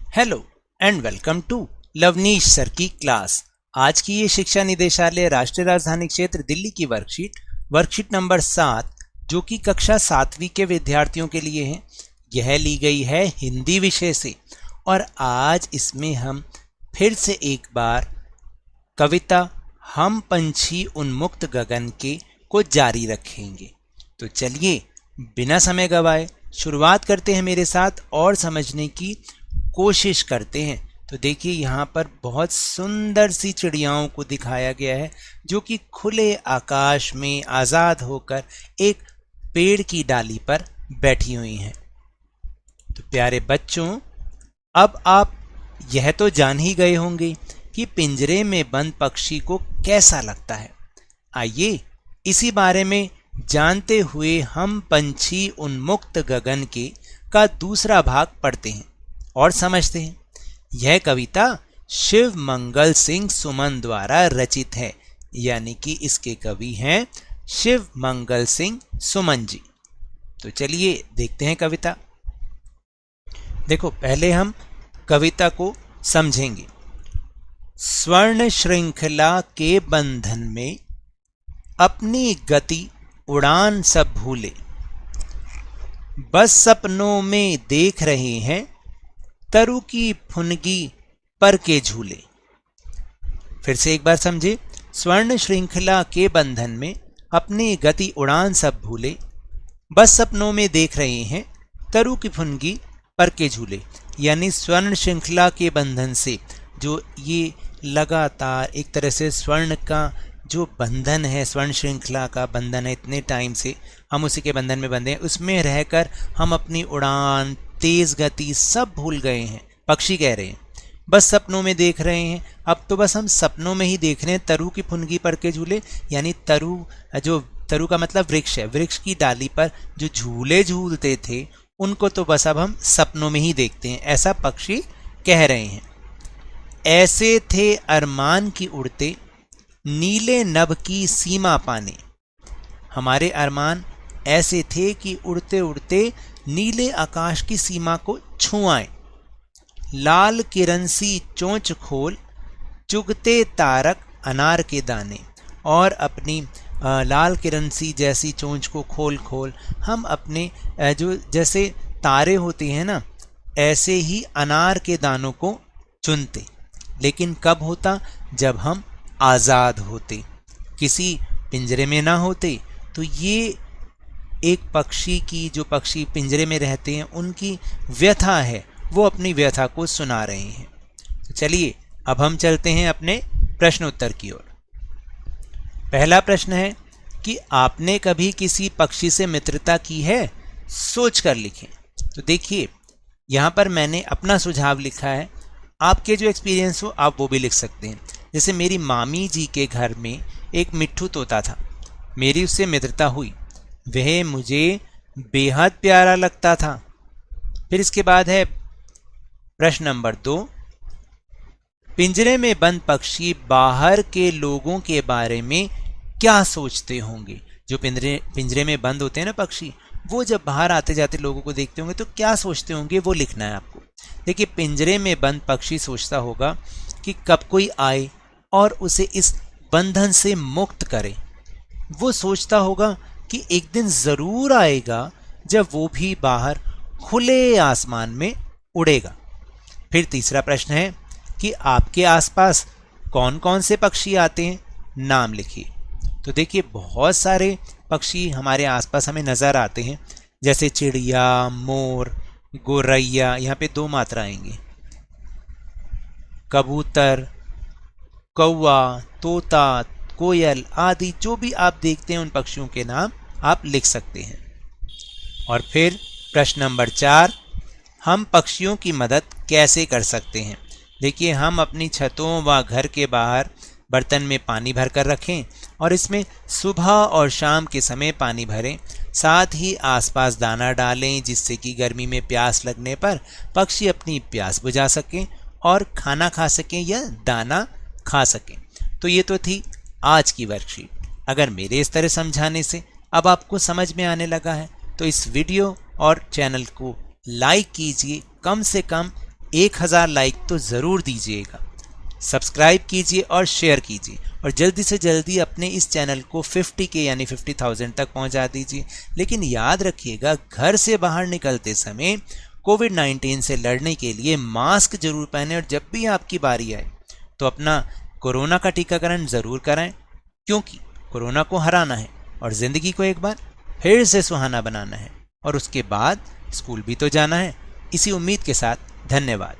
Hello and welcome to Lavneesh sir की क्लास। आज की ये शिक्षा निदेशालय राष्ट्रीय राजधानी क्षेत्र दिल्ली की वर्कशीट नंबर 7 जो कि कक्षा 7वीं के विद्यार्थियों के लिए है। यह ली गई है हिंदी विषय से और आज इसमें हम फिर से एक बार कविता हम पंछी उन्मुक्त गगन के को जारी रखेंगे। तो चलिए बिना समय गवाए शुरुआत करते हैं मेरे साथ और समझने की कोशिश करते हैं। तो देखिए यहाँ पर बहुत सुंदर सी चिड़ियाओं को दिखाया गया है जो कि खुले आकाश में आज़ाद होकर एक पेड़ की डाली पर बैठी हुई हैं। तो प्यारे बच्चों, अब आप यह तो जान ही गए होंगे कि पिंजरे में बंद पक्षी को कैसा लगता है। आइए इसी बारे में जानते हुए हम पंछी उन्मुक्त गगन के का दूसरा भाग पढ़ते हैं और समझते हैं। यह कविता शिव मंगल सिंह सुमन द्वारा रचित है, यानी कि इसके कवि हैं शिव मंगल सिंह सुमन जी। तो चलिए देखते हैं कविता। देखो पहले हम कविता को समझेंगे। स्वर्ण श्रृंखला के बंधन में अपनी गति उड़ान सब भूले, बस सपनों में देख रहे हैं तरु की फुनगी पर के झूले। फिर से एक बार समझे। स्वर्ण श्रृंखला के बंधन में अपनी गति उड़ान सब भूले, बस सपनों में देख रहे हैं तरु की फुनगी पर के झूले। यानी स्वर्ण श्रृंखला के बंधन से जो ये लगातार एक तरह से स्वर्ण का जो बंधन है, स्वर्ण श्रृंखला का बंधन है, इतने टाइम से हम उसी के बंधन में बंधे हैं, उसमें रहकर हम अपनी उड़ान तेज गति सब भूल गए हैं। पक्षी कह रहे हैं बस सपनों में देख रहे हैं। अब तो बस हम सपनों में ही देख रहे हैं तरु की फुनगी पर के झूले। यानी तरु का मतलब वृक्ष है, वृक्ष की डाली पर जो झूले झूलते थे उनको तो बस अब हम सपनों में ही देखते हैं, ऐसा पक्षी कह रहे हैं। ऐसे थे अरमान की उड़ते नीले नभ की सीमा पाने। हमारे अरमान ऐसे थे कि उड़ते उड़ते नीले आकाश की सीमा को छुआएं। लाल किरण सी चोंच खोल चुगते तारक अनार के दाने। और अपनी लाल किरण सी जैसी चोंच को खोल खोल हम अपने जो जैसे तारे होते हैं ना, ऐसे ही अनार के दानों को चुनते। लेकिन कब होता? जब हम आज़ाद होते, किसी पिंजरे में ना होते। तो ये एक पक्षी की, जो पक्षी पिंजरे में रहते हैं उनकी व्यथा है, वो अपनी व्यथा को सुना रहे हैं। तो चलिए अब हम चलते हैं अपने प्रश्न उत्तर की ओर। पहला प्रश्न है कि आपने कभी किसी पक्षी से मित्रता की है? सोच कर लिखें। तो देखिए यहाँ पर मैंने अपना सुझाव लिखा है, आपके जो एक्सपीरियंस हो आप वो भी लिख सकते हैं। जैसे मेरी मामी जी के घर में एक मिट्ठू तोता था, मेरी उससे मित्रता हुई, वह मुझे बेहद प्यारा लगता था। फिर इसके बाद है प्रश्न नंबर 2, पिंजरे में बंद पक्षी बाहर के लोगों के बारे में क्या सोचते होंगे? जो पिंजरे में बंद होते हैं ना पक्षी, वो जब बाहर आते जाते लोगों को देखते होंगे तो क्या सोचते होंगे, वो लिखना है आपको। देखिए पिंजरे में बंद पक्षी सोचता होगा कि कब कोई आए और उसे इस बंधन से मुक्त करे। वो सोचता होगा कि एक दिन जरूर आएगा जब वो भी बाहर खुले आसमान में उड़ेगा। फिर तीसरा प्रश्न है कि आपके आसपास कौन कौन से पक्षी आते हैं, नाम लिखिए। तो देखिए बहुत सारे पक्षी हमारे आसपास हमें नजर आते हैं, जैसे चिड़िया, मोर, गोरैया, यहाँ पे 2 मात्रा आएंगी, कबूतर, कौवा, तोता, कोयल आदि जो भी आप देखते हैं उन पक्षियों के नाम आप लिख सकते हैं। और फिर प्रश्न नंबर 4, हम पक्षियों की मदद कैसे कर सकते हैं? देखिए हम अपनी छतों व घर के बाहर बर्तन में पानी भरकर रखें और इसमें सुबह और शाम के समय पानी भरें। साथ ही आसपास दाना डालें जिससे कि गर्मी में प्यास लगने पर पक्षी अपनी प्यास बुझा सकें और खाना खा सकें या दाना खा सकें। तो ये तो थी आज की वर्कशीट। अगर मेरे इस तरह समझाने से अब आपको समझ में आने लगा है तो इस वीडियो और चैनल को लाइक कीजिए, कम से कम 1000 लाइक तो ज़रूर दीजिएगा। सब्सक्राइब कीजिए और शेयर कीजिए और जल्दी से जल्दी अपने इस चैनल को 50K यानी 50,000 तक पहुंचा दीजिए। लेकिन याद रखिएगा, घर से बाहर निकलते समय कोविड-19 से लड़ने के लिए मास्क जरूर पहनें और जब भी आपकी बारी आए तो अपना कोरोना का टीकाकरण ज़रूर कराएं, क्योंकि कोरोना को हराना है और ज़िंदगी को एक बार फिर से सुहाना बनाना है और उसके बाद स्कूल भी तो जाना है। इसी उम्मीद के साथ धन्यवाद।